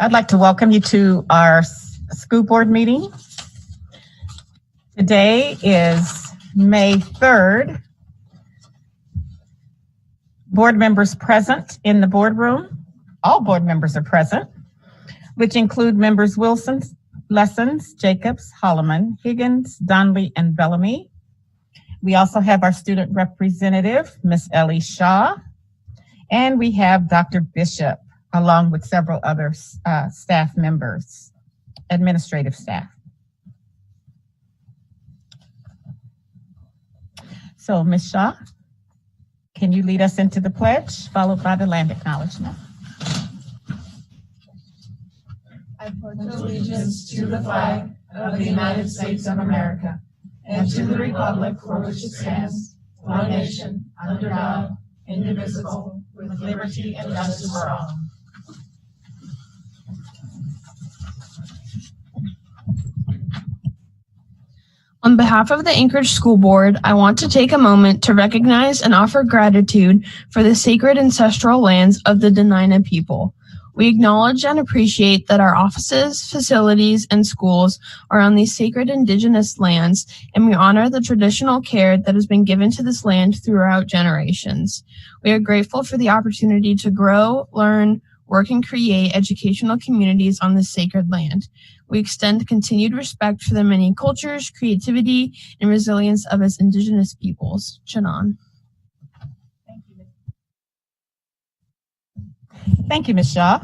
I'd like to welcome you to our school board meeting. Today is May 3rd. Board members present in the boardroom. All board members are present, which include members Wilson, Lessons, Jacobs, Holloman, Higgins, Donnelly, and Bellamy. We also have our student representative, Miss Ellie Shaw, and we have Dr. Bishop, along with several other staff members, administrative staff. So, Ms. Shaw, can you lead us into the pledge, followed by the land acknowledgement? I pledge allegiance to the flag of the United States of America and to the republic for which it stands, one nation, under God, indivisible, with liberty and justice for all. On behalf of the Anchorage School Board, I want to take a moment to recognize and offer gratitude for the sacred ancestral lands of the Dena'ina people. We acknowledge and appreciate that our offices, facilities, and schools are on these sacred indigenous lands, and we honor the traditional care that has been given to this land throughout generations. We are grateful for the opportunity to grow, learn, work, and create educational communities on this sacred land. We extend continued respect for the many cultures, creativity, and resilience of its indigenous peoples. Shannon. Thank you, Ms. Shaw.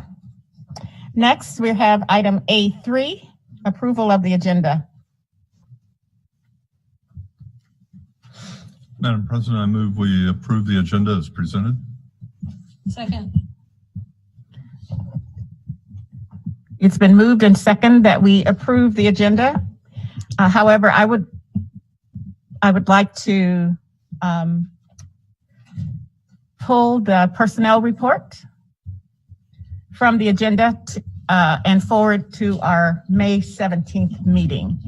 Next, we have item A3, approval of the agenda. Madam President, I move we approve the agenda as presented. Second. It's been moved and second that we approve the agenda. However, I would like to pull the personnel report from the agenda and forward to our May 17th meeting.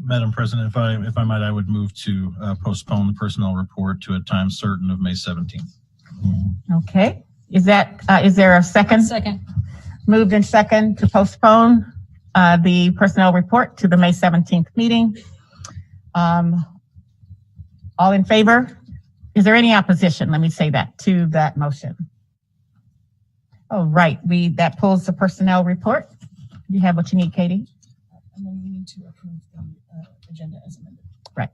Madam President, if I might, I would move to postpone the personnel report to a time certain of May 17th. Okay. Is there a second? Second. Moved and second to postpone the personnel report to the May 17th meeting. All in favor? Is there any opposition? Let me say that to that motion. Oh, right. That pulls the personnel report. You have what you need, Katie? And then we need to approve the agenda as amended. Right.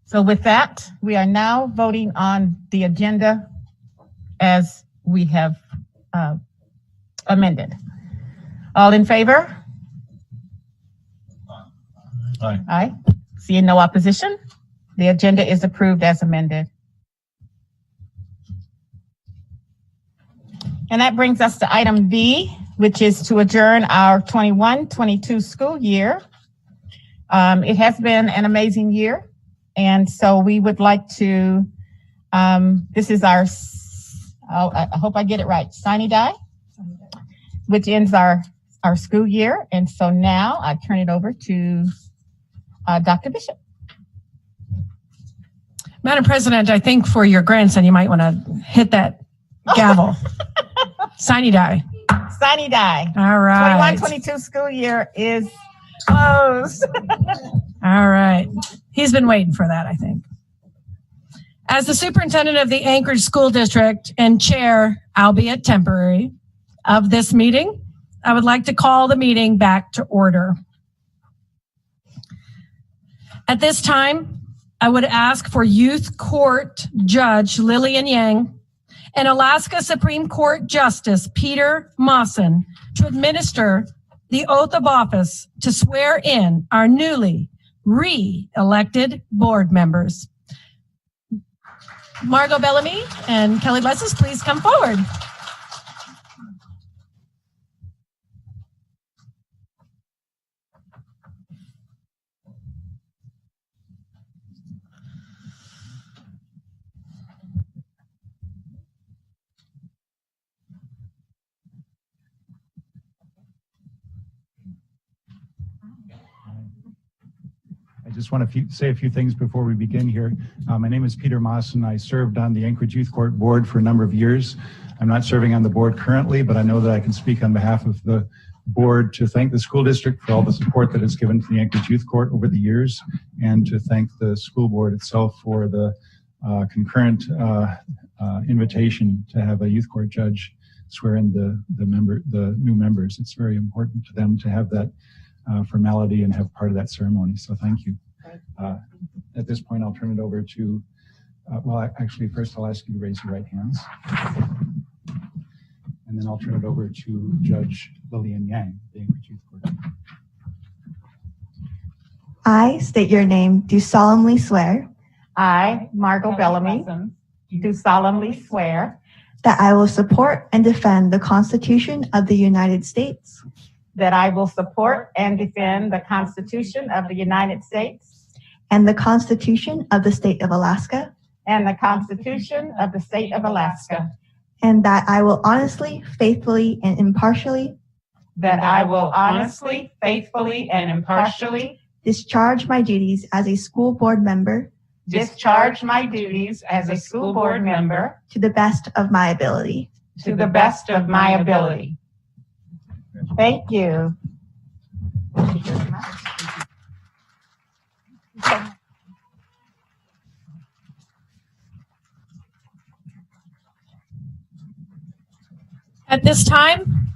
So with that, we are now voting on the agenda as we have amended. All in favor? Aye. Aye. Seeing no opposition, the agenda is approved as amended. And that brings us to item B, which is to adjourn our 21-22 school year. It has been an amazing year. And so we would like to, this is our, I hope I get it right, Sine Die, which ends our school year. And so now I turn it over to Dr. Bishop. Madam President, I think for your grandson, you might want to hit that gavel. Sine Die. Sine Die. All right. 21-22 school year is closed. All right. He's been waiting for that, I think. As the superintendent of the Anchorage School District and chair, albeit temporary, of this meeting, I would like to call the meeting back to order. At this time, I would ask for Youth Court Judge Lillian Yang and Alaska Supreme Court Justice Peter Mawson to administer the oath of office to swear in our newly re-elected board members. Margot Bellamy and Kelly Lesses, please come forward. I just want to say a few things before we begin here. My name is Peter Mawson. I served on the Anchorage Youth Court Board for a number of years. I'm not serving on the board currently, but I know that I can speak on behalf of the board to thank the school district for all the support that it's given to the Anchorage Youth Court over the years, and to thank the school board itself for the concurrent invitation to have a youth court judge swear in the new members. It's very important to them to have that formality and have part of that ceremony. So thank you. At this point, I'll turn it over to, actually, first I'll ask you to raise your right hands. And then I'll turn it over to Judge Lillian Yang, the Anchorage Youth Court. I state your name, do solemnly swear I, Margot Bellamy, do solemnly swear that I will support and defend the Constitution of the United States that I will support and defend the Constitution of the United States and the Constitution of the State of Alaska, and the Constitution of the State of Alaska, and that I will honestly, faithfully, and impartially discharge my duties as a school board member to the best of my ability. Thank you. At this time,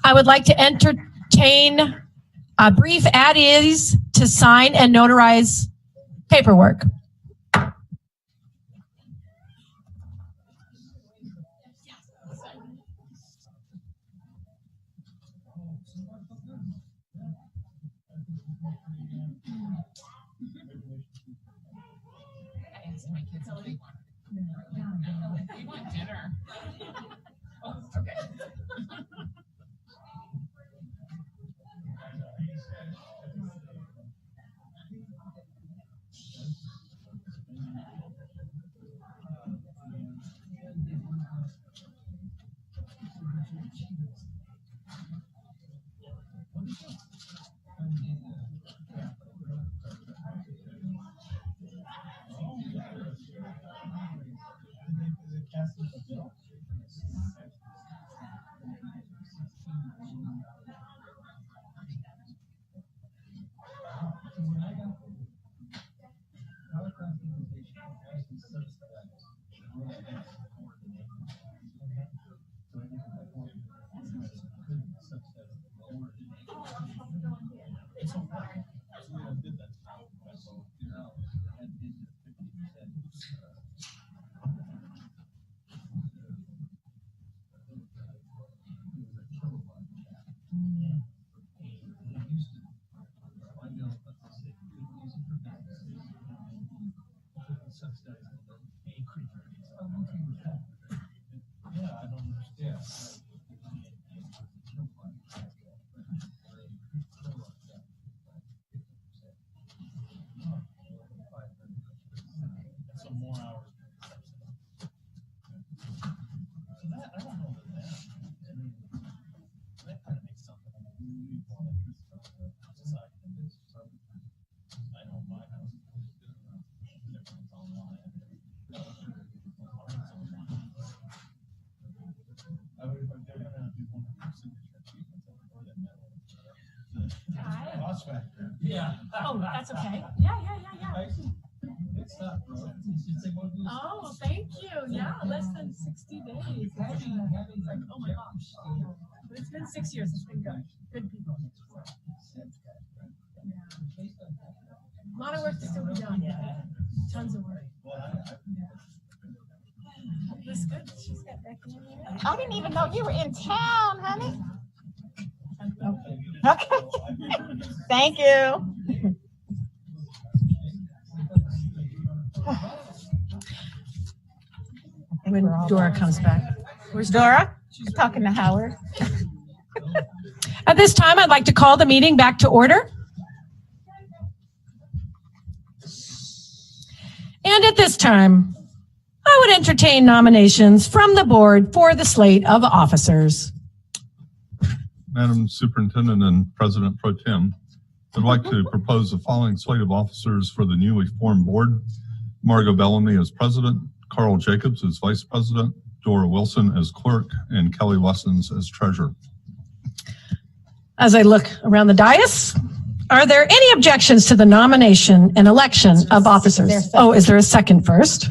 I would like to entertain a brief ad ease to sign and notarize paperwork. Yeah. Oh, that's okay. Yeah. Oh, thank you. Yeah, less than 60 days. Like, oh my gosh. But it's been 6 years. It's been good. Good people. A lot of work to still be done. Tons of work. That's good. She's got Becky in there. I didn't even know you were in town, honey. Okay. Thank you. When Dora comes back. Where's Dora? She's talking to Howard. At this time, I'd like to call the meeting back to order. And at this time, I would entertain nominations from the board for the slate of officers. Madam Superintendent and President Pro Tem, I'd like to propose the following slate of officers for the newly formed board. Margot Bellamy as president, Carl Jacobs as vice president, Dora Wilson as clerk, and Kelly Lessons as treasurer. As I look around the dais, are there any objections to the nomination and election of officers? Oh, is there a second first?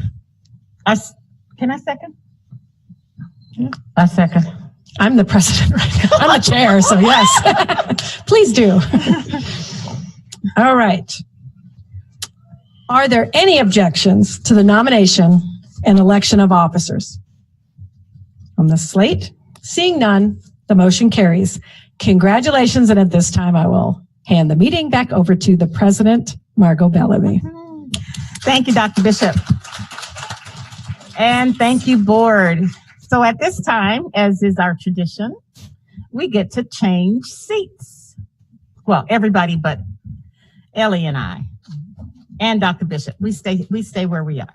Can I second? I second. I'm the president right now. I'm the chair, so yes. Please do. All right. Are there any objections to the nomination and election of officers on the slate? Seeing none, the motion carries. Congratulations, and at this time I will hand the meeting back over to the president, Margot Bellamy. Thank you, Dr. Bishop. And thank you, board. So at this time, as is our tradition, we get to change seats. Well, everybody but Ellie and I, and Dr. Bishop. We stay where we are.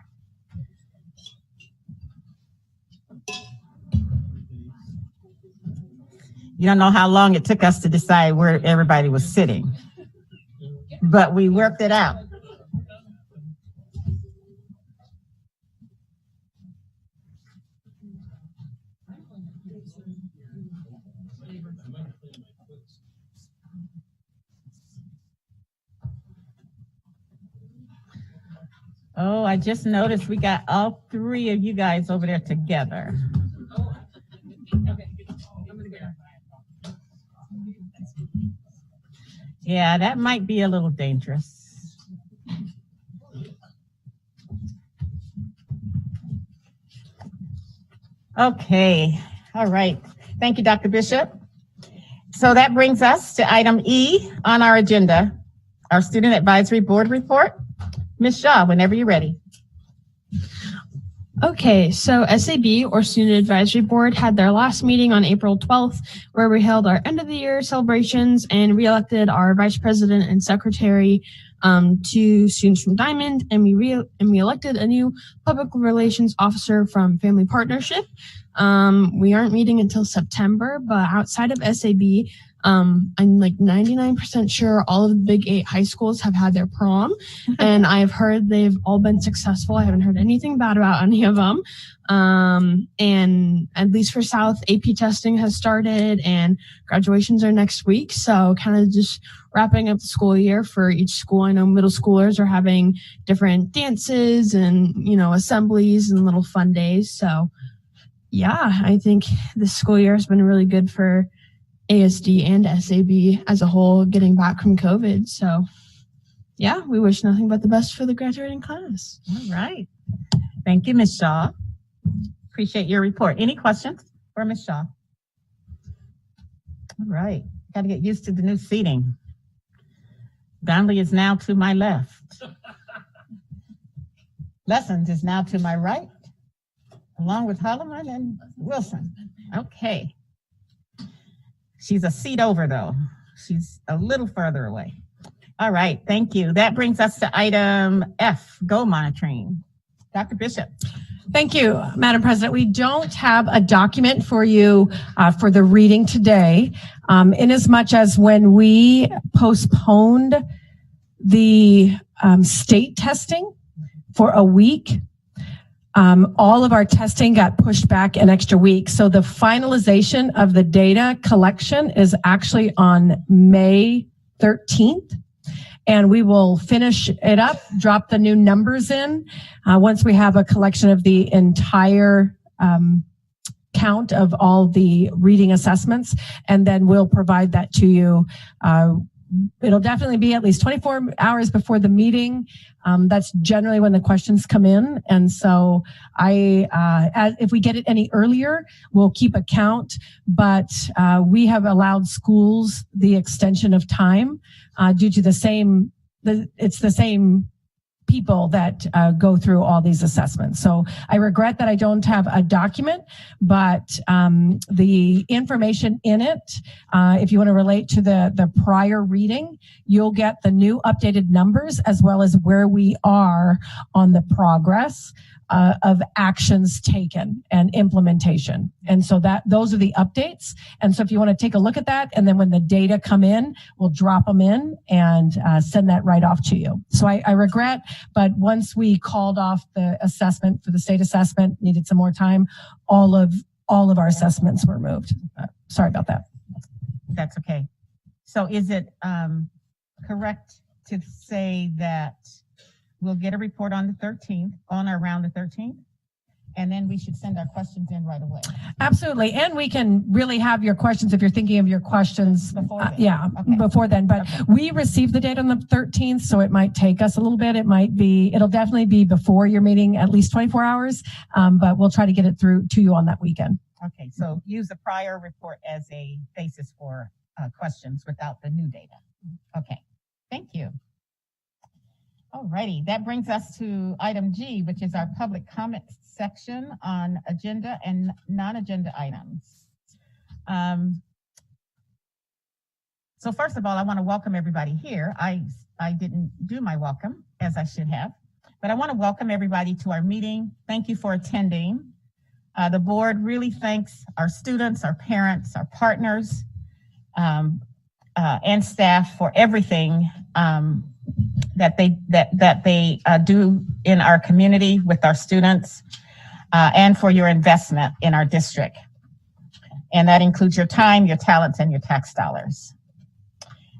You don't know how long it took us to decide where everybody was sitting, but we worked it out. Oh, I just noticed we got all three of you guys over there together. Yeah, that might be a little dangerous. Okay, all right. Thank you, Dr. Bishop. So that brings us to item E on our agenda, our Student Advisory Board report. Ms. Shaw, whenever you're ready. Okay, so SAB, or Student Advisory Board, had their last meeting on April 12th, where we held our end of the year celebrations and reelected our vice president and secretary, 2 students from Diamond, and we elected a new public relations officer from Family Partnership. We aren't meeting until September, but outside of SAB, I'm like 99% sure all of the big 8 high schools have had their prom, and I've heard they've all been successful. I haven't heard anything bad about any of them. And at least for South, AP testing has started and graduations are next week. So kind of just wrapping up the school year for each school. I know middle schoolers are having different dances and, assemblies and little fun days. So yeah, I think this school year has been really good for ASD and SAB as a whole, getting back from COVID. So yeah, we wish nothing but the best for the graduating class. All right. Thank you, Ms. Shaw. Appreciate your report. Any questions for Ms. Shaw? All right. Got to get used to the new seating. Donnelly is now to my left. Lessons is now to my right, along with Holloman and Wilson. Okay. She's a seat over, though. She's a little further away. All right, thank you. That brings us to item F, goal monitoring. Dr. Bishop. Thank you, Madam President. We don't have a document for you for the reading today, in as much as when we postponed the state testing for a week, all of our testing got pushed back an extra week. So the finalization of the data collection is actually on May 13th. And we will finish it up, drop the new numbers in once we have a collection of the entire count of all the reading assessments. And then we'll provide that to you. It'll definitely be at least 24 hours before the meeting. That's generally when the questions come in. And so if we get it any earlier, we'll keep a count, but we have allowed schools the extension of time due to the same people that go through all these assessments. So I regret that I don't have a document, but the information in it, if you want to relate to the prior reading, you'll get the new updated numbers as well as where we are on the progress of actions taken and implementation. And so those are the updates. And so if you want to take a look at that, and then when the data come in, we'll drop them in and send that right off to you. So I regret, but once we called off the assessment for the state assessment, needed some more time, all of our assessments were moved. Sorry about that. That's okay. So is it correct to say that we'll get a report on the 13th, on or around the 13th, and then we should send our questions in right away? Absolutely. And we can really have your questions if you're thinking of your questions. Before then. Okay. Before then. But we received the data on the 13th, so it might take us a little bit. It'll definitely be before your meeting, at least 24 hours, but we'll try to get it through to you on that weekend. Okay, so use the prior report as a basis for questions without the new data. Okay, thank you. All righty, that brings us to item G, which is our public comment section on agenda and non-agenda items. So first of all, I want to welcome everybody here. I didn't do my welcome as I should have, but I want to welcome everybody to our meeting. Thank you for attending. The board really thanks our students, our parents, our partners, and staff for everything that they do in our community with our students, and for your investment in our district. And that includes your time, your talents, and your tax dollars.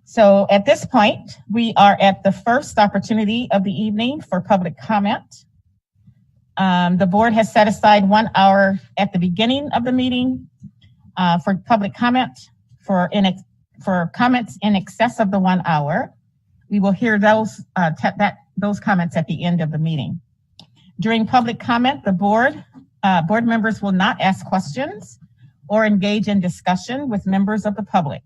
So at this point, we are at the first opportunity of the evening for public comment. The board has set aside 1 hour at the beginning of the meeting for public comment. For comments in excess of the 1 hour, we will hear those comments at the end of the meeting. During public comment, the board members will not ask questions or engage in discussion with members of the public.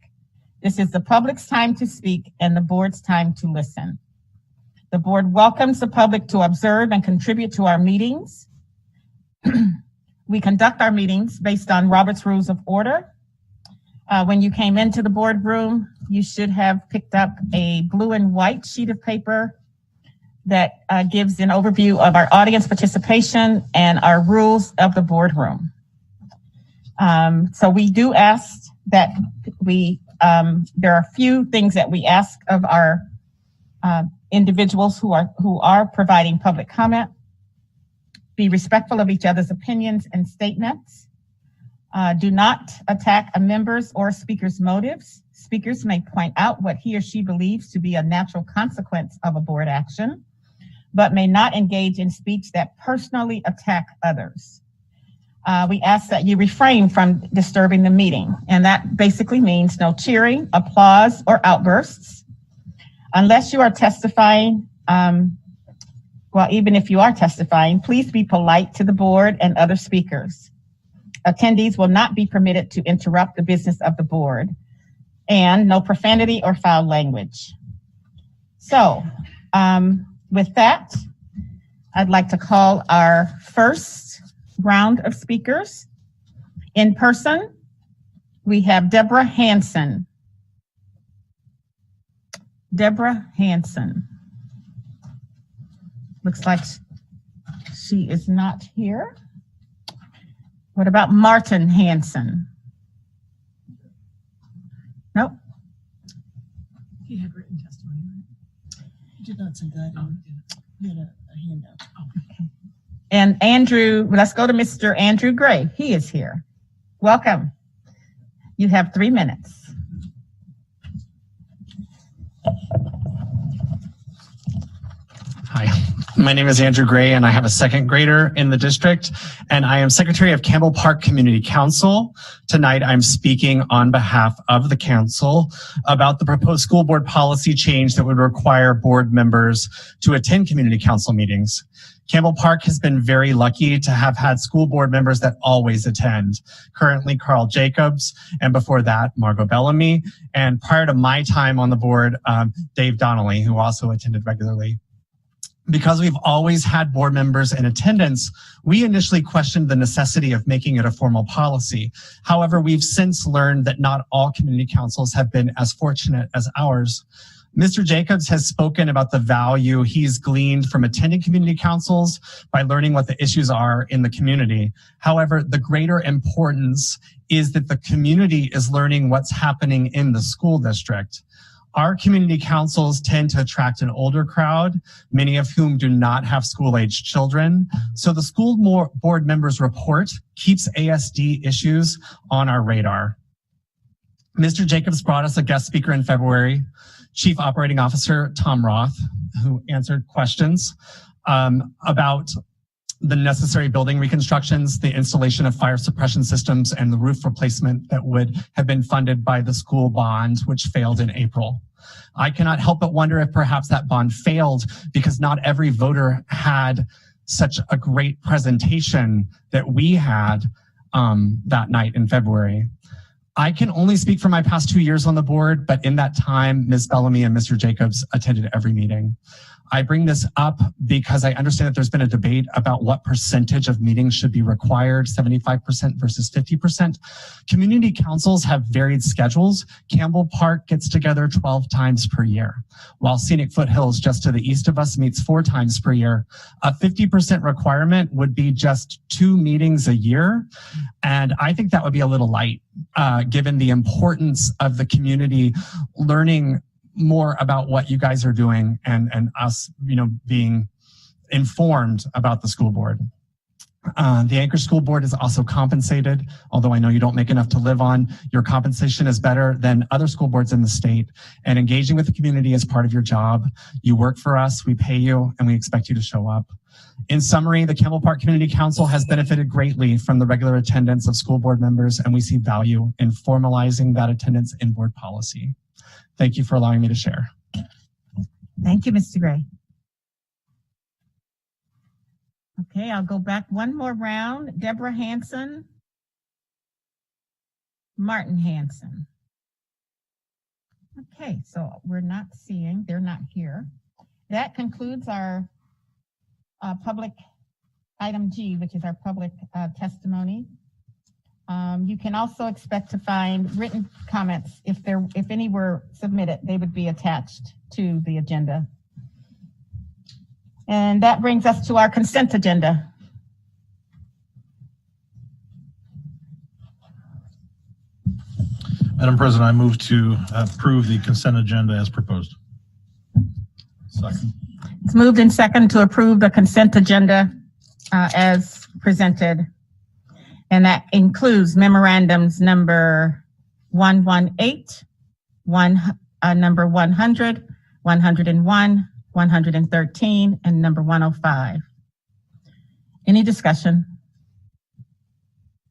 This is the public's time to speak and the board's time to listen. The board welcomes the public to observe and contribute to our meetings. We conduct our meetings based on Robert's Rules of Order. When you came into the boardroom, you should have picked up a blue and white sheet of paper that gives an overview of our audience participation and our rules of the boardroom. So we do ask that there are a few things that we ask of our individuals who are providing public comment. Be respectful of each other's opinions and statements. Do not attack a member's or speaker's motives. Speakers may point out what he or she believes to be a natural consequence of a board action, but may not engage in speech that personally attack others. We ask that you refrain from disturbing the meeting, and that basically means no cheering, applause, or outbursts. Unless you are testifying, even if you are testifying, please be polite to the board and other speakers. Attendees will not be permitted to interrupt the business of the board, and no profanity or foul language. So, with that, I'd like to call our first round of speakers. In person, we have Deborah Hanson. Deborah Hanson. Looks like she is not here. What about Martin Hanson? Nope. He had written testimony. He did not say that. He had a handout. Oh, okay. And Andrew, let's go to Mr. Andrew Gray. He is here. Welcome. You have 3 minutes. Hi, my name is Andrew Gray, and I have a second grader in the district, and I am Secretary of Campbell Park Community Council. Tonight, I'm speaking on behalf of the council about the proposed school board policy change that would require board members to attend community council meetings. Campbell Park has been very lucky to have had school board members that always attend. Currently, Carl Jacobs, and before that, Margot Bellamy, and prior to my time on the board, Dave Donnelly, who also attended regularly. Because we've always had board members in attendance, we initially questioned the necessity of making it a formal policy. However, we've since learned that not all community councils have been as fortunate as ours. Mr. Jacobs has spoken about the value he's gleaned from attending community councils by learning what the issues are in the community. However, the greater importance is that the community is learning what's happening in the school district. Our community councils tend to attract an older crowd, many of whom do not have school-aged children. So the school board members report keeps ASD issues on our radar. Mr. Jacobs brought us a guest speaker in February, Chief Operating Officer Tom Roth, who answered questions about the necessary building reconstructions, the installation of fire suppression systems, and the roof replacement that would have been funded by the school bond, which failed in April. I cannot help but wonder if perhaps that bond failed because not every voter had such a great presentation that we had that night in February. I can only speak for my past 2 years on the board, but in that time, Ms. Bellamy and Mr. Jacobs attended every meeting. I bring this up because I understand that there's been a debate about what percentage of meetings should be required, 75% versus 50%. Community councils have varied schedules. Campbell Park gets together 12 times per year, while Scenic Foothills, just to the east of us, meets 4 times per year. A 50% requirement would be just 2 meetings a year, and I think that would be a little light, given the importance of the community learning more about what you guys are doing and us, being informed about the school board. The Anchorage School Board is also compensated. Although I know you don't make enough to live on, your compensation is better than other school boards in the state. And engaging with the community is part of your job. You work for us, we pay you, and we expect you to show up. In summary, the Campbell Park Community Council has benefited greatly from the regular attendance of school board members, and we see value in formalizing that attendance in board policy. Thank you for allowing me to share. Thank you, Mr. Gray. Okay, I'll go back one more round. Deborah Hanson, Martin Hanson. Okay, so we're not seeing, they're not here. That concludes our public item G, which is our public testimony. You can also expect to find written comments. If any were submitted, they would be attached to the agenda. And that brings us to our consent agenda. Madam President, I move to approve the consent agenda as proposed. Second. It's moved and second to approve the consent agenda as presented. And that includes memorandums number 118, number 100, 101, 113, and number 105. Any discussion?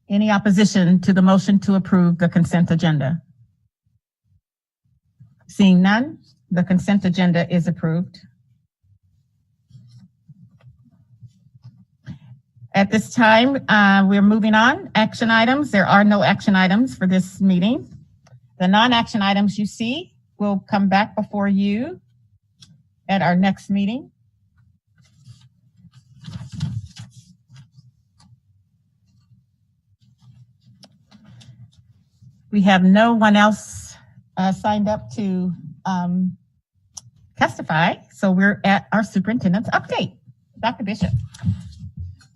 Any opposition to the motion to approve the consent agenda? Seeing none, the consent agenda is approved. At this time, we're moving on. Action items. There are no action items for this meeting. The non-action items you see will come back before you at our next meeting. We have no one else signed up to testify, so we're at our superintendent's update. Dr. Bishop.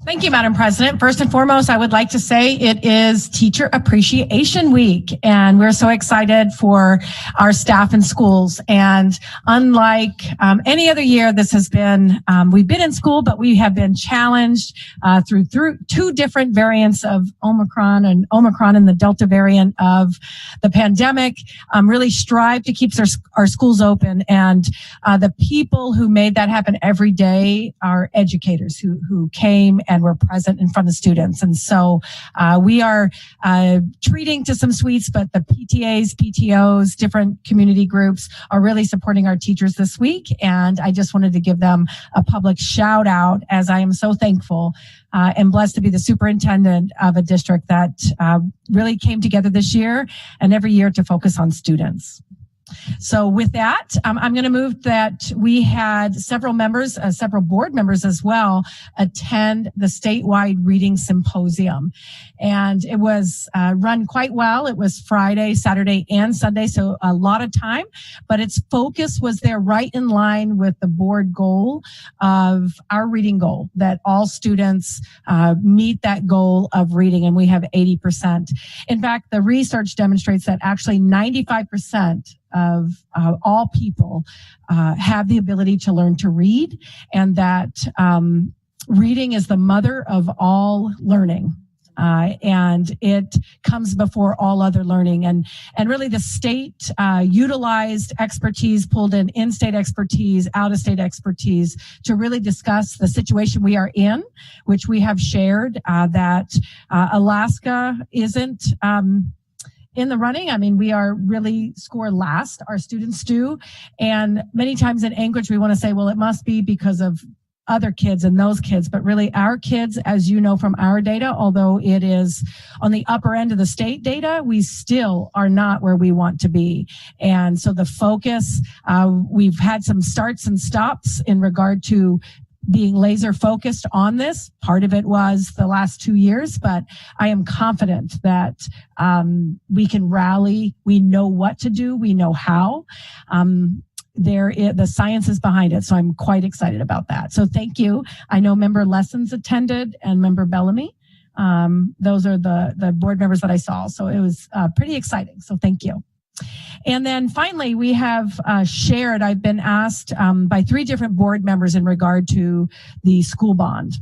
Thank you, Madam President. First and foremost, I would like to say it is Teacher Appreciation Week, and we're so excited for our staff and schools. And unlike any other year, this has been, we've been in school, but we have been challenged through 2 different variants of Omicron and the Delta variant of the pandemic, really strive to keep our schools open. And the people who made that happen every day are educators who came and were present in front of students. And so we are treating to some sweets, but the PTAs, PTOs, different community groups are really supporting our teachers this week. And I just wanted to give them a public shout out, as I am so thankful and blessed to be the superintendent of a district that really came together this year and every year to focus on students. So with that, I'm going to move that we had several members, several board members as well, attend the statewide reading symposium. And it was run quite well. It was Friday, Saturday, and Sunday, so a lot of time. But its focus was there right in line with the board goal of our reading goal, that all students meet that goal of reading, and we have 80%. In fact, the research demonstrates that actually 95% of all people have the ability to learn to read, and that reading is the mother of all learning. And it comes before all other learning. And really the state utilized expertise, pulled in-state expertise, out-of-state expertise to really discuss the situation we are in, which we have shared that Alaska isn't in the running. I mean, we are really score last. Our students do. And many times in Anchorage, we want to say, well, it must be because of other kids and those kids, but really our kids, as you know from our data, although it is on the upper end of the state data, we still are not where we want to be. And so the focus, we've had some starts and stops in regard to being laser focused on this. Part of it was the last 2 years, but I am confident that we can rally. We know what to do. We know how. The science is behind it, so I'm quite excited about that. So thank you. I know Member Lessons attended and Member Bellamy. Those are the board members that I saw. So it was pretty exciting. So thank you. And then finally, we have shared, I've been asked by 3 different board members in regard to the school bond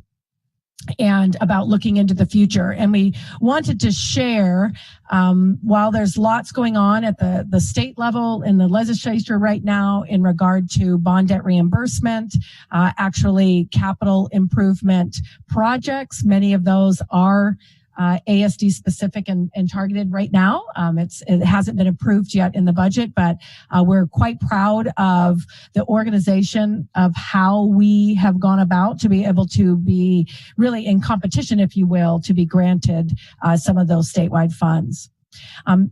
and about looking into the future. And we wanted to share, while there's lots going on at the state level in the legislature right now in regard to bond debt reimbursement, actually capital improvement projects, many of those are ASD specific and targeted right now. It hasn't been approved yet in the budget, but we're quite proud of the organization of how we have gone about to be able to be really in competition, if you will, to be granted some of those statewide funds.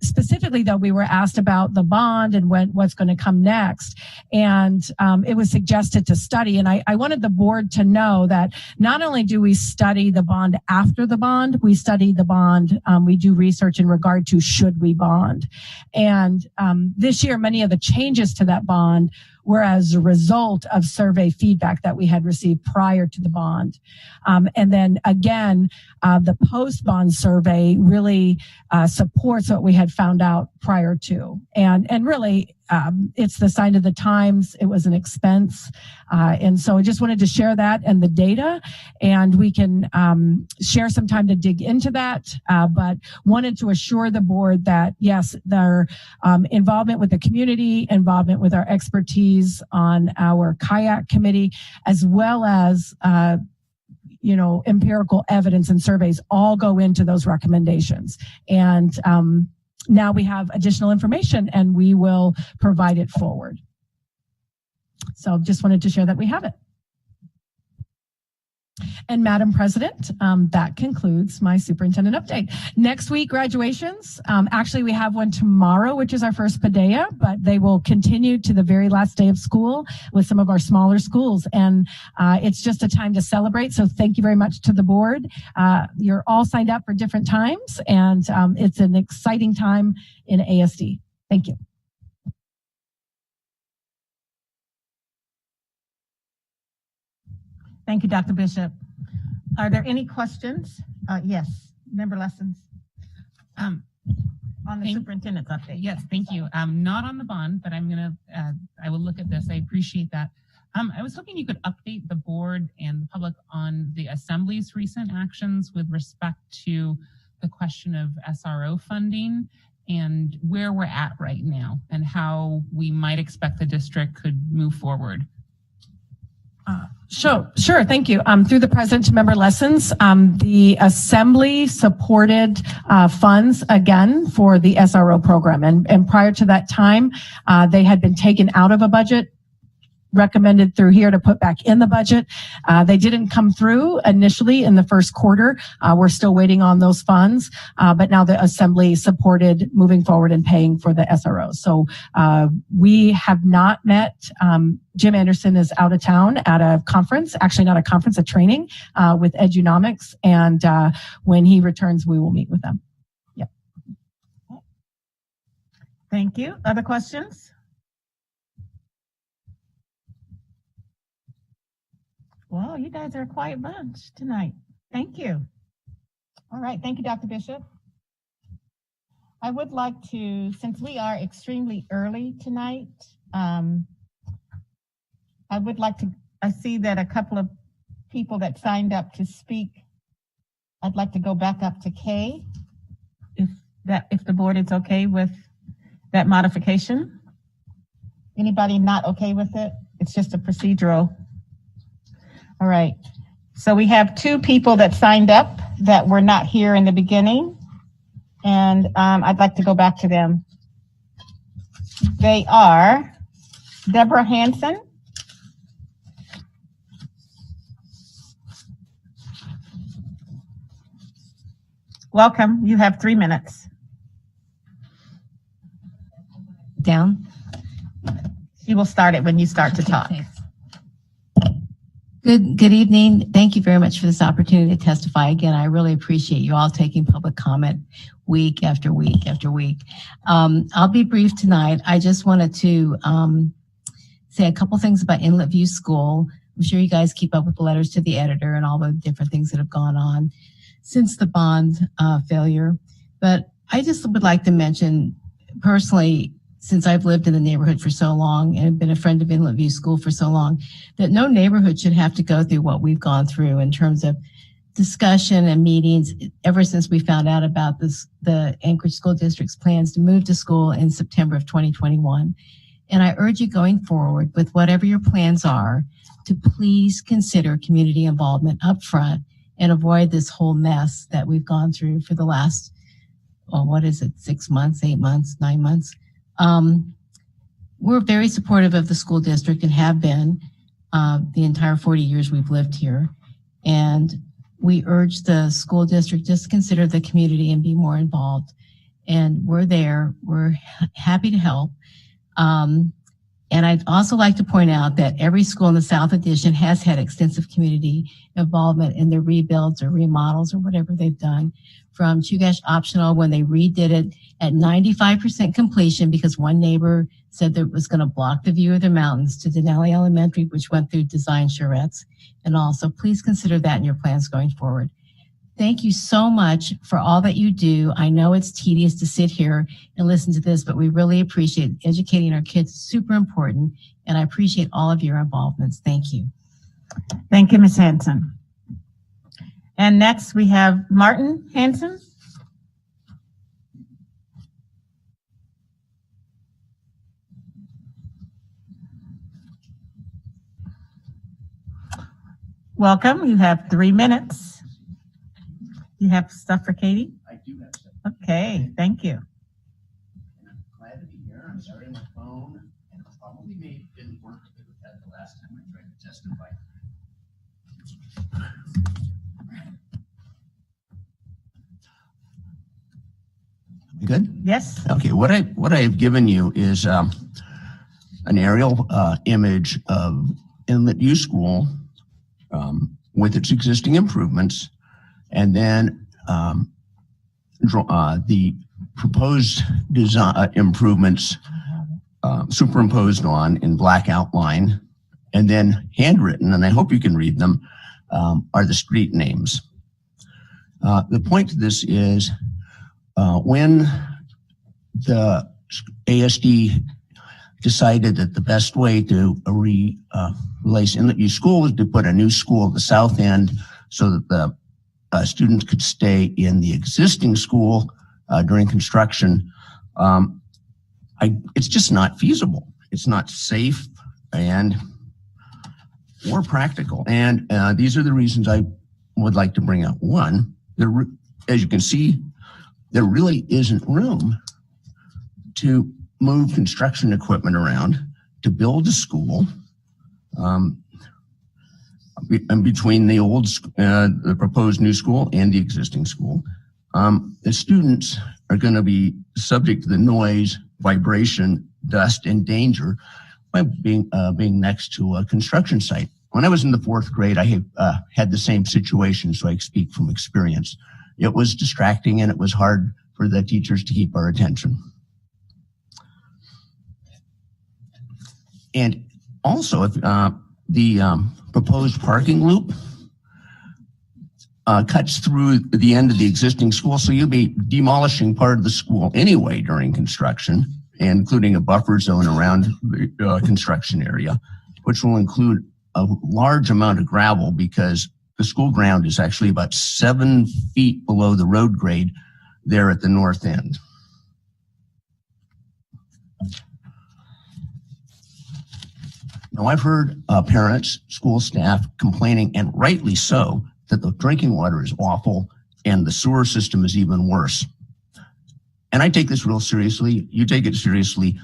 Specifically, though, we were asked about the bond and what's going to come next. And it was suggested to study. And I wanted the board to know that not only do we study the bond after the bond, we study the bond. We do research in regard to should we bond. And this year, many of the changes to that bond were as a result of survey feedback that we had received prior to the bond. And then again, the post-bond survey really supports what we had found out prior to. And really, it's the sign of the times. It was an expense. And so I just wanted to share that and the data, and we can share some time to dig into that, but wanted to assure the board that, yes, their involvement with the community, involvement with our expertise on our kayak committee, as well as empirical evidence and surveys all go into those recommendations. And now we have additional information and we will provide it forward. So just wanted to share that we have it. And Madam President, that concludes my superintendent update. Next week, graduations. Actually, we have one tomorrow, which is our first PADEA, but they will continue to the very last day of school with some of our smaller schools. And it's just a time to celebrate. So thank you very much to the board. You're all signed up for different times, and it's an exciting time in ASD. Thank you. Thank you, Dr. Bishop. Are there any questions? Yes, Member Lessons. On the superintendent's update. Yes, thank you. Not on the bond, but I will look at this. I appreciate that. I was hoping you could update the board and the public on the Assembly's recent actions with respect to the question of SRO funding and where we're at right now and how we might expect the district could move forward. Sure. Thank you. Through the president to Member Lessons, the Assembly supported funds again for the SRO program. And prior to that time, they had been taken out of a budget recommended through here to put back in the budget. They didn't come through initially in the first quarter. We're still waiting on those funds, but now the Assembly supported moving forward and paying for the SROs. So we have not met. Jim Anderson is out of town at a conference, actually not a conference, a training with Edunomics. And when he returns, we will meet with them. Yep. Thank you. Other questions? Well, you guys are a quiet bunch tonight. Thank you. All right. Thank you, Dr. Bishop. I would like to, since we are extremely early tonight, I would like to, I see that a couple of people that signed up to speak, I'd like to go back up to K, if the board is okay with that modification. Anybody not okay with it? It's just a procedural. All right. So we have two people that signed up that were not here in the beginning, and I'd like to go back to them. They are Deborah Hanson, welcome. You have 3 minutes. Down. You will start it when you start to talk. Thanks. Good evening. Thank you very much for this opportunity to testify. Again, I really appreciate you all taking public comment week after week after week. I'll be brief tonight. I just wanted to say a couple things about Inlet View School. I'm sure you guys keep up with the letters to the editor and all the different things that have gone on since the bond failure. But I just would like to mention personally, since I've lived in the neighborhood for so long and been a friend of Inlet View School for so long, that no neighborhood should have to go through what we've gone through in terms of discussion and meetings ever since we found out about this, the Anchorage School District's plans to move to school in September of 2021. And I urge you going forward with whatever your plans are to please consider community involvement up front and avoid this whole mess that we've gone through for the last, well, what is it, 6 months, 8 months, 9 months? We're very supportive of the school district and have been the entire 40 years we've lived here. And we urge the school district just to consider the community and be more involved. And we're there. We're happy to help. And I'd also like to point out that every school in the South Addition has had extensive community involvement in their rebuilds or remodels or whatever they've done. From Chugash Optional, when they redid it at 95% completion because one neighbor said that it was going to block the view of the mountains, to Denali Elementary, which went through design charrettes. And also, please consider that in your plans going forward. Thank you so much for all that you do. I know it's tedious to sit here and listen to this, but we really appreciate educating our kids. It's super important, and I appreciate all of your involvements. Thank you. Thank you, Ms. Hanson. And next we have Martin Hanson. Welcome. You have 3 minutes. You have stuff for Katie? I do have stuff. Okay, thank you. I'm glad to be here. I'm sorry my phone, and it probably didn't work good with that the last time I tried to testify. We good? Yes. Okay. What I've given you is an aerial image of Inlet View School with its existing improvements, and then the proposed design improvements superimposed on in black outline, and then handwritten, and I hope you can read them, are the street names. The point of this is when the ASD decided that the best way to replace Inlet View School was to put a new school at the south end so that the students could stay in the existing school during construction. It's just not feasible. It's not safe or practical. And these are the reasons I would like to bring up. One, as you can see, there really isn't room to move construction equipment around to build a school and between the proposed new school and the existing school. The students are going to be subject to the noise, vibration, dust, and danger by being next to a construction site. When I was in the 4th grade, I had the same situation, so I speak from experience. It was distracting and it was hard for the teachers to keep our attention. And also, if the proposed parking loop cuts through the end of the existing school, so you'll be demolishing part of the school anyway during construction, including a buffer zone around the construction area, which will include a large amount of gravel because the school ground is actually about 7 feet below the road grade there at the north end. Now, I've heard parents, school staff complaining, and rightly so, that the drinking water is awful and the sewer system is even worse. And I take this real seriously. You take it seriously.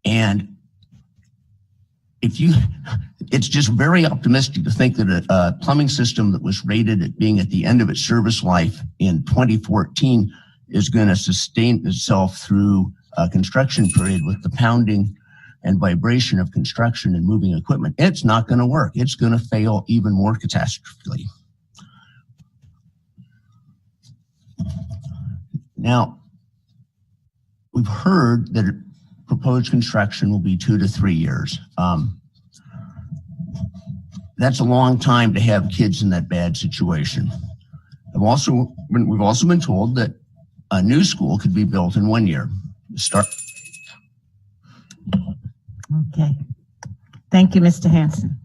And it's just very optimistic to think that a plumbing system that was rated at being at the end of its service life in 2014 is going to sustain itself through a construction period with the pounding and vibration of construction and moving equipment. It's not going to work. It's going to fail even more catastrophically. Now, we've heard that proposed construction will be 2 to 3 years. That's a long time to have kids in that bad situation. We've also been told that a new school could be built in 1 year. Okay. Thank you, Mr. Hanson.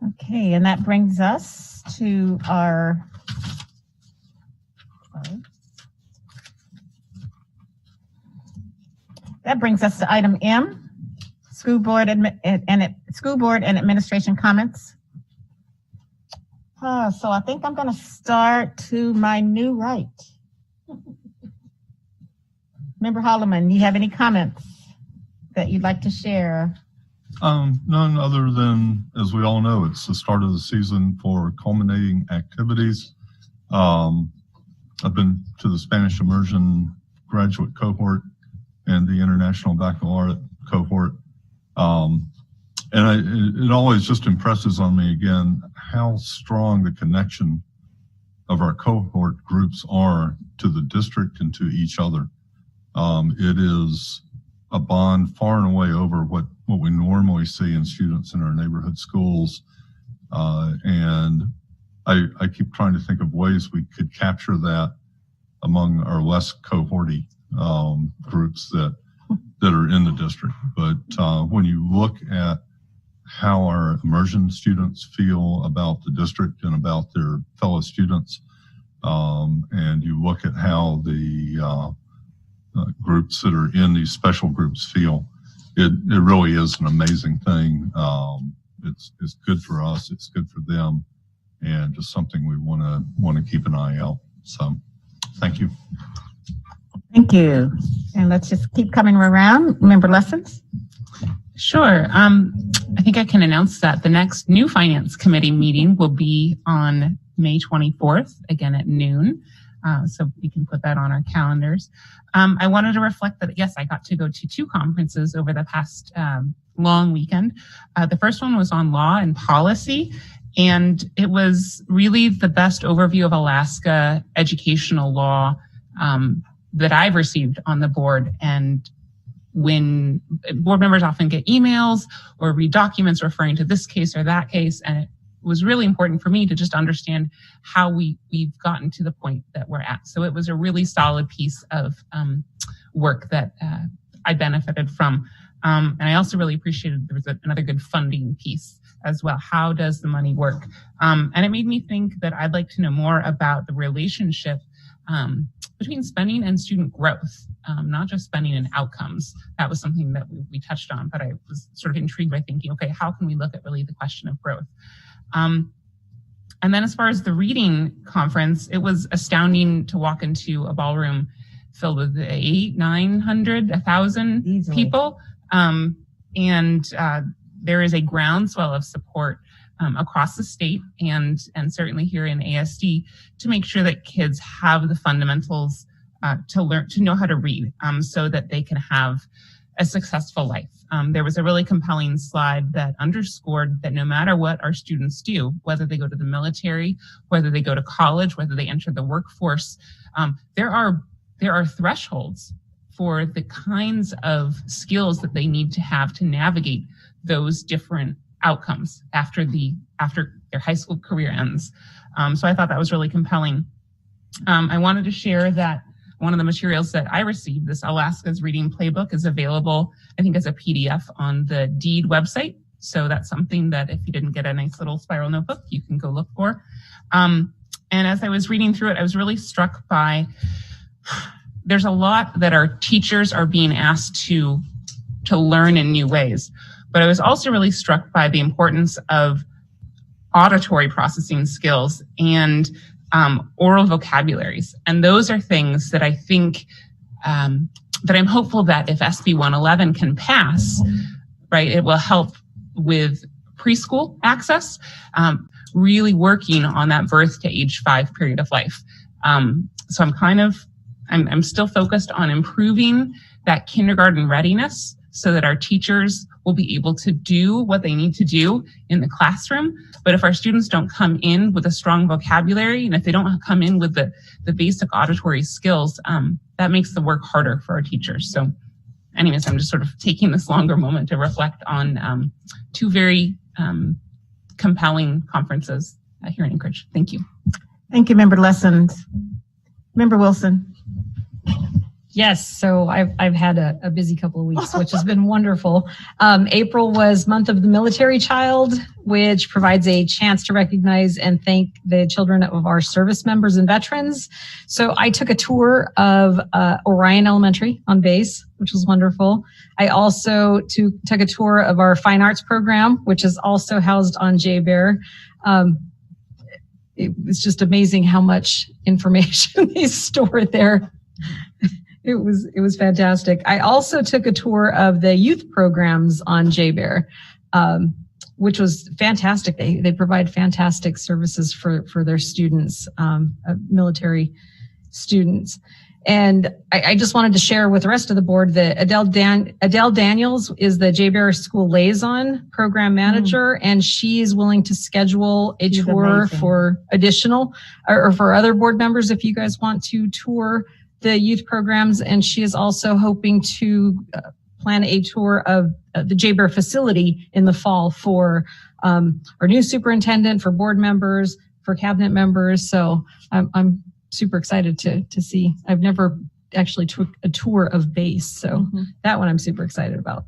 Okay, and that brings us to our item M, school board and administration comments. So I think I'm going to start to my new right. Member Holloman, you have any comments that you'd like to share? None other than, as we all know, it's the start of the season for culminating activities. I've been to the Spanish immersion graduate cohort and the international baccalaureate cohort. And it always just impresses on me again how strong the connection of our cohort groups are to the district and to each other. It is a bond far and away over what we normally see in students in our neighborhood schools. And I keep trying to think of ways we could capture that among our less cohorty groups that are in the district. But when you look at how our immersion students feel about the district and about their fellow students, and you look at how the groups that are in these special groups feel, it really is an amazing thing. It's good for us, it's good for them, and just something we want to keep an eye out. So thank you. Thank you. And let's just keep coming around. Member Lessons? Sure. I think I can announce that the next new Finance Committee meeting will be on May 24th, again at noon. So we can put that on our calendars. I wanted to reflect that, yes, I got to go to 2 conferences over the past long weekend. The first one was on law and policy, and it was really the best overview of Alaska educational law that I've received on the board. And when board members often get emails or read documents referring to this case or that case, and it was really important for me to just understand how we've gotten to the point that we're at. So it was a really solid piece of work that I benefited from. And I also really appreciated there was another good funding piece as well. How does the money work? And it made me think that I'd like to know more about the relationship between spending and student growth, not just spending and outcomes. That was something that we touched on, but I was sort of intrigued by thinking, okay, how can we look at really the question of growth? And then as far as the reading conference, it was astounding to walk into a ballroom filled with 800, 900, 1,000 people. There is a groundswell of support across the state and certainly here in ASD to make sure that kids have the fundamentals to know how to read so that they can have a successful life. There was a really compelling slide that underscored that no matter what our students do, whether they go to the military, whether they go to college, whether they enter the workforce, there are thresholds for the kinds of skills that they need to have to navigate those different outcomes after their high school career ends. So I thought that was really compelling. I wanted to share that one of the materials that I received, this Alaska's Reading Playbook, is available, I think, as a PDF on the DEED website. So that's something that if you didn't get a nice little spiral notebook, you can go look for. And as I was reading through it, I was really struck by there's a lot that our teachers are being asked to learn in new ways. But I was also really struck by the importance of auditory processing skills and oral vocabularies. And those are things that I think that I'm hopeful that if SB 111 can pass, right, it will help with preschool access, really working on that birth to age 5 period of life. So I'm still focused on improving that kindergarten readiness so that our teachers will be able to do what they need to do in the classroom. But if our students don't come in with a strong vocabulary, and if they don't come in with the basic auditory skills, that makes the work harder for our teachers. So anyways, I'm just sort of taking this longer moment to reflect on 2 very compelling conferences here in Anchorage. Thank you. Thank you, Member Lessons. Member Wilson. Yes, so I've had a busy couple of weeks, which has been wonderful. April was Month of the Military Child, which provides a chance to recognize and thank the children of our service members and veterans. So I took a tour of Orion Elementary on base, which was wonderful. I also took a tour of our fine arts program, which is also housed on J-Bear. It was just amazing how much information they store there. It was fantastic. I also took a tour of the youth programs on J-Bear, which was fantastic. They provide fantastic services for their students, military students. And I just wanted to share with the rest of the board that Adele Daniels is the J-Bear School Liaison Program Manager, and she is willing to schedule a tour for additional or for other board members if you guys want to tour the youth programs. And she is also hoping to plan a tour of the J-Bear facility in the fall for our new superintendent, for board members, for cabinet members. So I'm super excited to see. I've never actually took a tour of base, so that one I'm super excited about.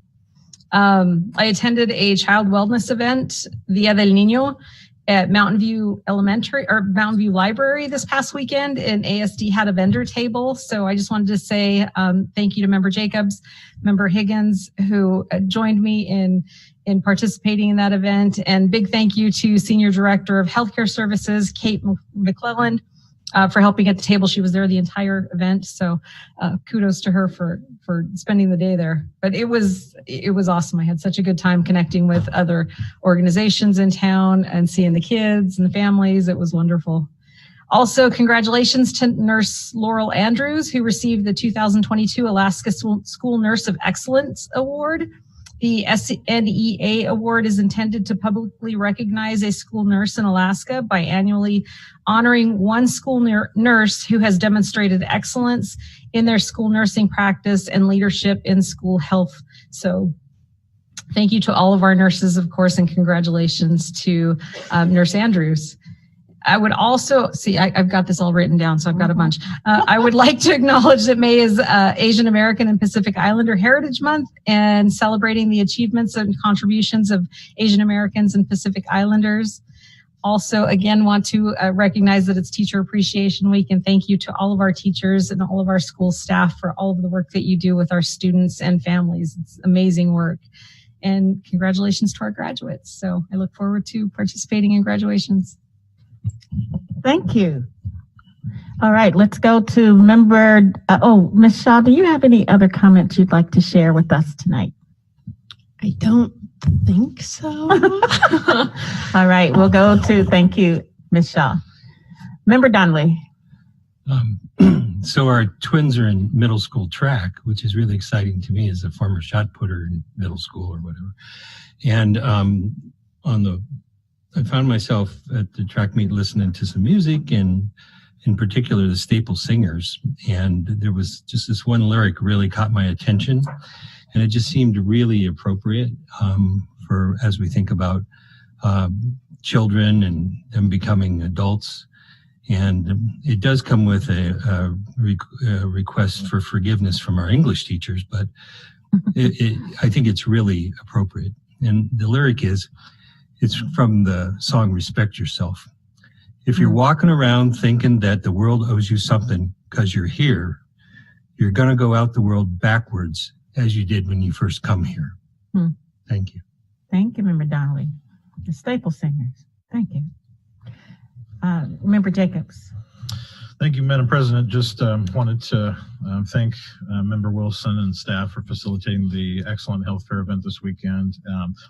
I attended a child wellness event, Dia del Niño, at Mountain View Library this past weekend, and ASD had a vendor table. So I just wanted to say thank you to Member Jacobs, Member Higgins, who joined me in participating in that event, and big thank you to Senior Director of Healthcare Services, Kate McClelland, for helping at the table. She was there the entire event. So kudos to her for spending the day there. But it was awesome. I had such a good time connecting with other organizations in town and seeing the kids and the families. It was wonderful. Also, congratulations to Nurse Laurel Andrews, who received the 2022 Alaska School Nurse of Excellence Award. The SNEA award is intended to publicly recognize a school nurse in Alaska by annually honoring one school nurse who has demonstrated excellence in their school nursing practice and leadership in school health. So thank you to all of our nurses, of course, and congratulations to Nurse Andrews. I would also I've got this all written down, so I've got a bunch. I would like to acknowledge that May is Asian American and Pacific Islander Heritage Month, and celebrating the achievements and contributions of Asian Americans and Pacific Islanders. Also, again, want to recognize that it's Teacher Appreciation Week, and thank you to all of our teachers and all of our school staff for all of the work that you do with our students and families. It's amazing work. And congratulations to our graduates. So I look forward to participating in graduations. Thank you. All right, let's go to Ms. Shaw, do you have any other comments you'd like to share with us tonight? I don't think so. All right, we'll go to, thank you, Ms. Shaw. Member Donnelly. So our twins are in middle school track, which is really exciting to me as a former shot putter in middle school or whatever. And I found myself at the track meet listening to some music, and in particular the Staple Singers. And there was just this one lyric really caught my attention, and it just seemed really appropriate for as we think about children and them becoming adults. And it does come with a request for forgiveness from our English teachers, but I think it's really appropriate. And the lyric is, it's from the song Respect Yourself. If you're walking around thinking that the world owes you something because you're here, you're going to go out the world backwards as you did when you first come here. Thank you. Thank you, Member Donnelly. The Staple Singers. Thank you. Member Jacobs. Thank you, Madam President. Just wanted to thank Member Wilson and staff for facilitating the excellent health fair event this weekend.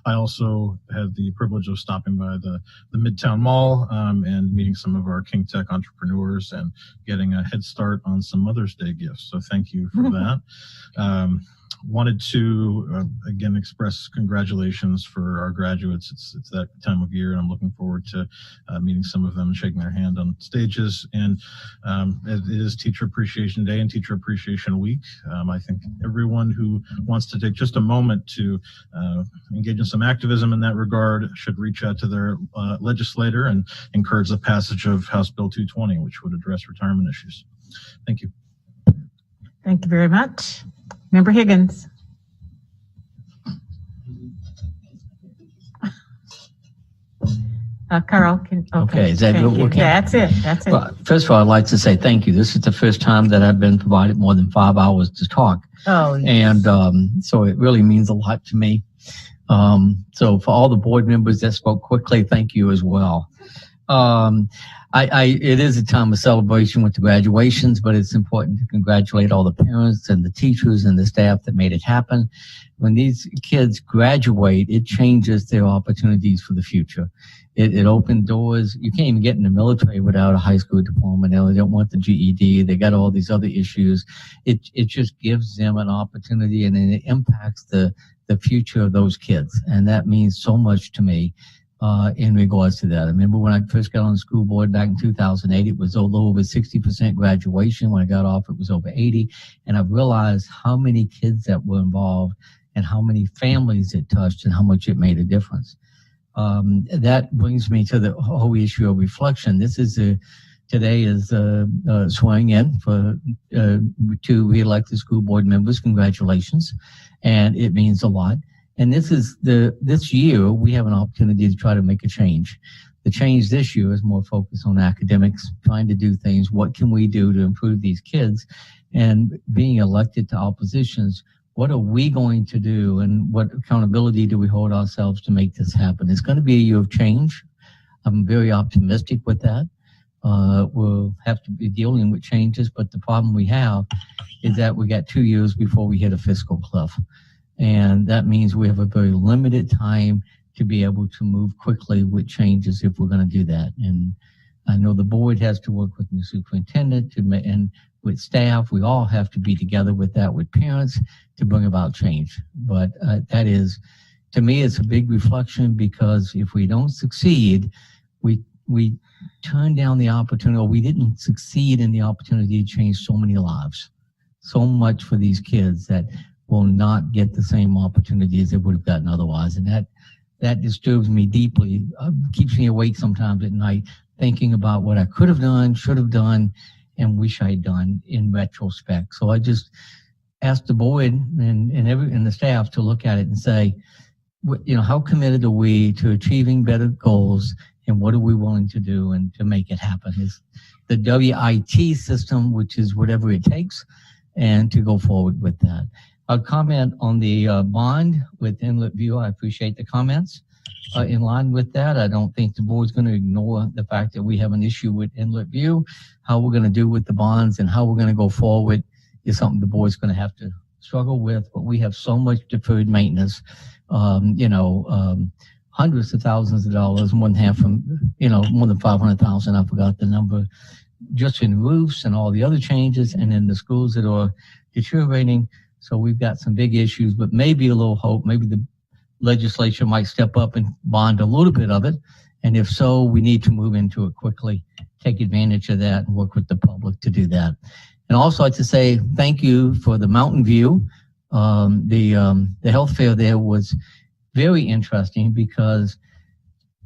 I also had the privilege of stopping by the Midtown Mall and meeting some of our King Tech entrepreneurs and getting a head start on some Mother's Day gifts. So thank you for that. Wanted to again express congratulations for our graduates. It's that time of year, and I'm looking forward to meeting some of them and shaking their hand on stages. And it is Teacher Appreciation Day and Teacher Appreciation Week. I think everyone who wants to take just a moment to engage in some activism in that regard should reach out to their legislator and encourage the passage of House Bill 220, which would address retirement issues. Thank you. Thank you very much. Member Higgins. Carl, okay, is that good? Okay. That's it. Well, first of all, I'd like to say thank you. This is the first time that I've been provided more than 5 hours to talk. Oh, yes. And so it really means a lot to me. So for all the board members that spoke quickly, thank you as well. It is a time of celebration with the graduations, but it's important to congratulate all the parents and the teachers and the staff that made it happen. When these kids graduate, it changes their opportunities for the future. It opened doors. You can't even get in the military without a high school diploma now. They don't want the GED. They got all these other issues. It just gives them an opportunity, and it impacts the future of those kids. And that means so much to me. In regards to that. I remember when I first got on the school board back in 2008, it was a little over 60% graduation. When I got off, it was over 80. And I realized how many kids that were involved and how many families it touched and how much it made a difference. That brings me to the whole issue of reflection. Today is swearing in for two re-elected school board members. Congratulations. And it means a lot. And this year, we have an opportunity to try to make a change. The change this year is more focused on academics, trying to do things. What can we do to improve these kids? And being elected to our positions, what are we going to do? And what accountability do we hold ourselves to make this happen? It's going to be a year of change. I'm very optimistic with that. We'll have to be dealing with changes, but the problem we have is that we got 2 years before we hit a fiscal cliff. And that means we have a very limited time to be able to move quickly with changes if we're going to do that. And I know the board has to work with the superintendent and with staff. We all have to be together with that, with parents, to bring about change. But that is, to me, it's a big reflection, because if we don't succeed, we turn down the opportunity, or we didn't succeed in the opportunity to change so many lives, so much for these kids that will not get the same opportunities they would have gotten otherwise. And that disturbs me deeply, keeps me awake sometimes at night, thinking about what I could have done, should have done, and wish I had done in retrospect. So I just asked the board and the staff to look at it and say, how committed are we to achieving better goals, and what are we willing to do and to make it happen? Is the WIT system, which is whatever it takes, and to go forward with that. I'll comment on the bond with Inlet View. I appreciate the comments. in line with that. I don't think the board's going to ignore the fact that we have an issue with Inlet View. How we're going to do with the bonds and how we're going to go forward is something the board's going to have to struggle with. But we have so much deferred maintenance, hundreds of thousands of dollars, more than 500,000. I forgot the number, just in roofs and all the other changes, and in the schools that are deteriorating. So we've got some big issues, but maybe a little hope. Maybe the legislature might step up and bond a little bit of it. And if so, we need to move into it quickly, take advantage of that, and work with the public to do that. And also I'd like to say thank you for the Mountain View. The health fair there was very interesting because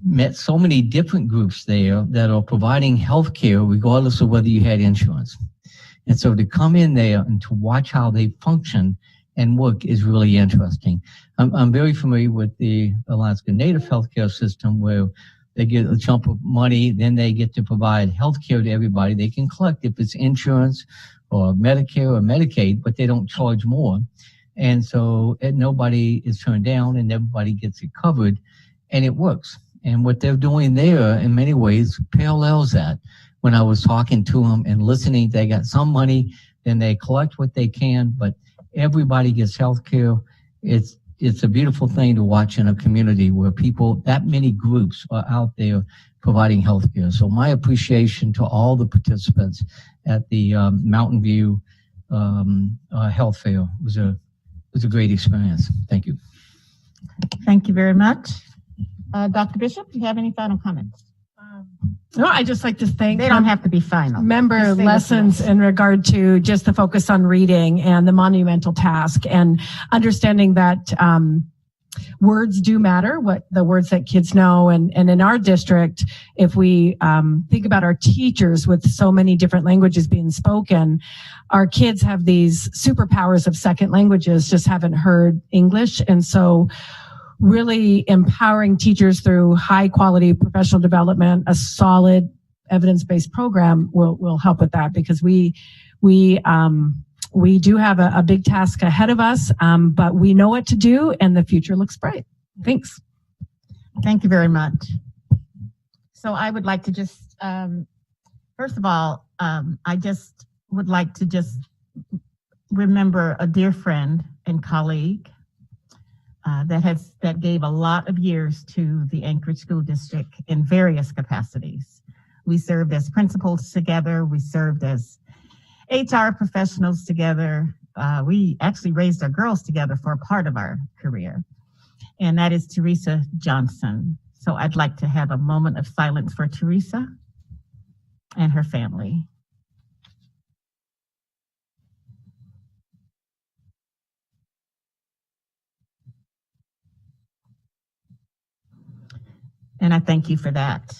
met so many different groups there that are providing health care regardless of whether you had insurance. And so to come in there and to watch how they function and work is really interesting. I'm very familiar with the Alaska Native healthcare system, where they get a chunk of money, then they get to provide health care to everybody. They can collect if it's insurance or Medicare or Medicaid, but they don't charge more. And so nobody is turned down and everybody gets it covered, and it works. And what they're doing there in many ways parallels that. When I was talking to them and listening, they got some money, then they collect what they can, but everybody gets health care. It's a beautiful thing to watch in a community where people, that many groups are out there providing health care. So my appreciation to all the participants at the Mountain View Health Fair was a great experience. Thank you. Thank you very much. Dr. Bishop, do you have any final comments? No, I just like to thank. They don't have to be final. Member lessons in regard to just the focus on reading and the monumental task, and understanding that words do matter, what the words that kids know. And in our district, if we think about our teachers with so many different languages being spoken, our kids have these superpowers of second languages, just haven't heard English. And so really empowering teachers through high quality professional development, a solid evidence-based program will help with that, because we do have a big task ahead of us, but we know what to do and the future looks bright. Thanks. Thank you very much. So I would like to just, first of all, I just would like to just remember a dear friend and colleague that gave a lot of years to the Anchorage School District in various capacities. We served as principals together. We served as HR professionals together. We actually raised our girls together for a part of our career, and that is Teresa Johnson. So I'd like to have a moment of silence for Teresa and her family. And I thank you for that.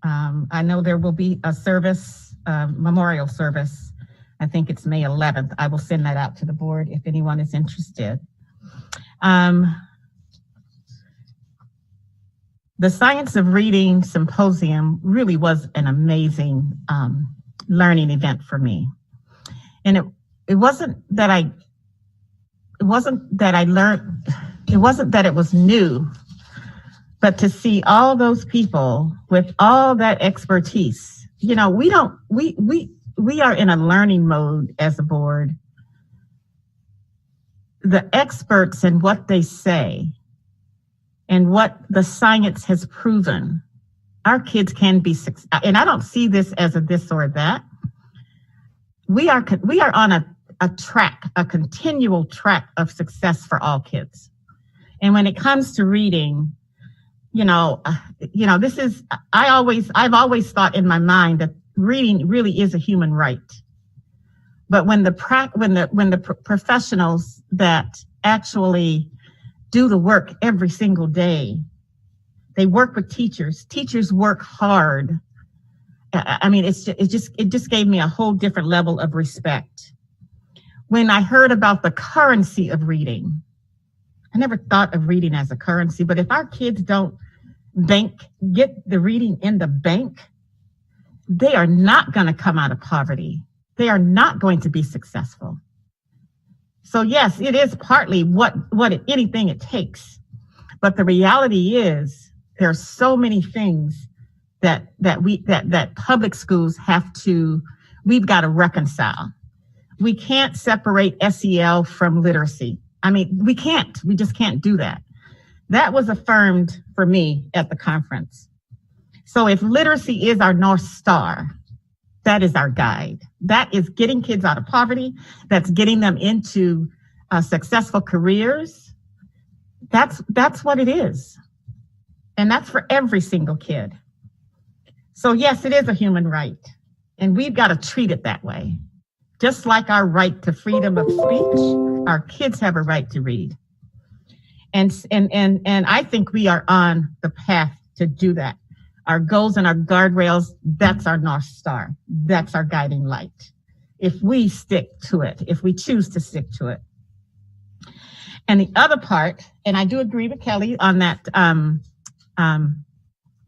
I know there will be a service, memorial service. I think it's May 11th. I will send that out to the board if anyone is interested. The Science of Reading Symposium really was an amazing learning event for me. And it wasn't that it was new, but to see all those people with all that expertise. You know, we are in a learning mode as a board. The experts and what they say and what the science has proven, our kids can be successful. And I don't see this as a this or that. We are on a track, a continual track of success for all kids. And when it comes to reading, I've always thought in my mind that reading really is a human right. But when the professionals that actually do the work every single day, they work with teachers. Teachers work hard. I mean, it just gave me a whole different level of respect. When I heard about the currency of reading, I never thought of reading as a currency, but if our kids don't get the reading in the bank, they are not going to come out of poverty. They are not going to be successful. So yes, it is partly anything it takes. But the reality is there are so many things that public schools we've got to reconcile. We can't separate SEL from literacy. I mean, we just can't do that. That was affirmed for me at the conference. So if literacy is our North Star, that is our guide. That is getting kids out of poverty. That's getting them into successful careers. That's what it is. And that's for every single kid. So yes, it is a human right. And we've got to treat it that way. Just like our right to freedom of speech, our kids have a right to read. And I think we are on the path to do that. Our goals and our guardrails, that's our North Star. That's our guiding light. If we stick to it, if we choose to stick to it. And the other part, and I do agree with Kelly on that,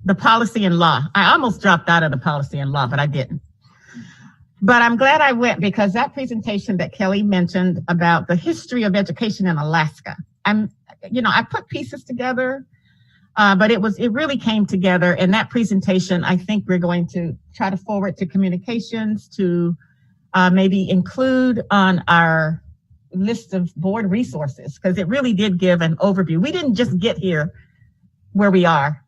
the policy and law. I almost dropped out of the policy and law, but I didn't. But I'm glad I went because that presentation that Kelly mentioned about the history of education in Alaska, I put pieces together, but it really came together. And that presentation, I think we're going to try to forward to communications to maybe include on our list of board resources, because it really did give an overview. We didn't just get here where we are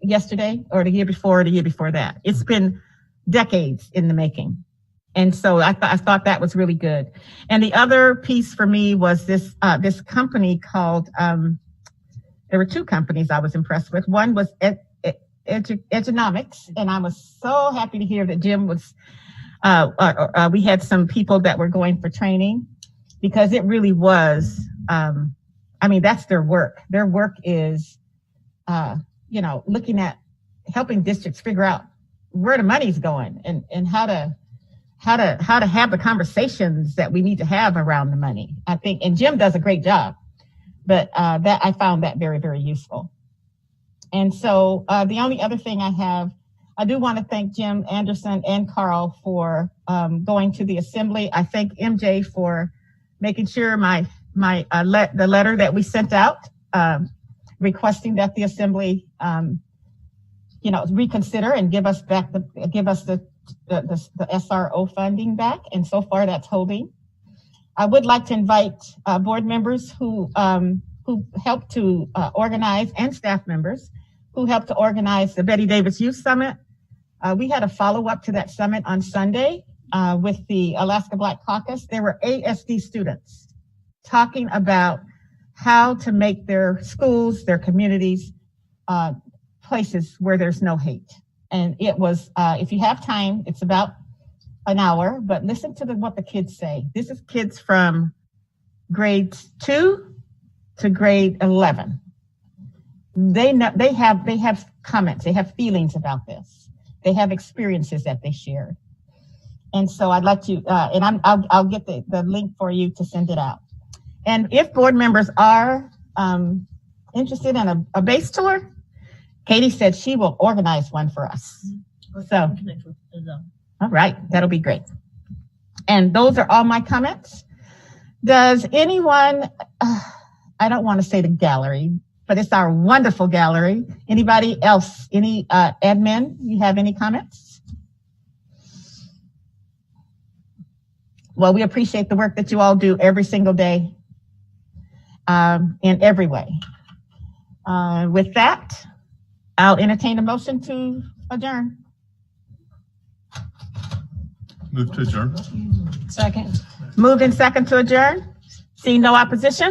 yesterday or the year before or the year before that. It's been decades in the making. And so I thought that was really good. And the other piece for me was this company called, there were two companies I was impressed with. One was Edgenomics, and I was so happy to hear that Jim was, we had some people that were going for training, because it really was, that's their work. Their work is, looking at helping districts figure out where the money's going and how to have the conversations that we need to have around the money. I think, and Jim does a great job, but that I found that very, very useful. And so the only other thing I do want to thank Jim Anderson and Carl for going to the assembly. I thank MJ for making sure the letter that we sent out requesting that the assembly reconsider and give us the SRO funding back, and so far that's holding. I would like to invite board members who helped to organize, and staff members who helped to organize the Betty Davis Youth Summit. We had a follow-up to that summit on Sunday with the Alaska Black Caucus. There were ASD students talking about how to make their schools, their communities, places where there's no hate. And it was, if you have time, it's about an hour, but listen to what the kids say. This is kids from grade 2 to grade 11. They have comments, they have feelings about this. They have experiences that they shared. And so I'd like to, I'll get the link for you to send it out. And if board members are interested in a base tour, Katie said she will organize one for us. So, all right, that'll be great. And those are all my comments. Does anyone, I don't want to say the gallery, but it's our wonderful gallery. Anybody else, any admin, you have any comments? Well, we appreciate the work that you all do every single day in every way. With that, I'll entertain a motion to adjourn. Move to adjourn. Second. Moved and second to adjourn. Seeing no opposition?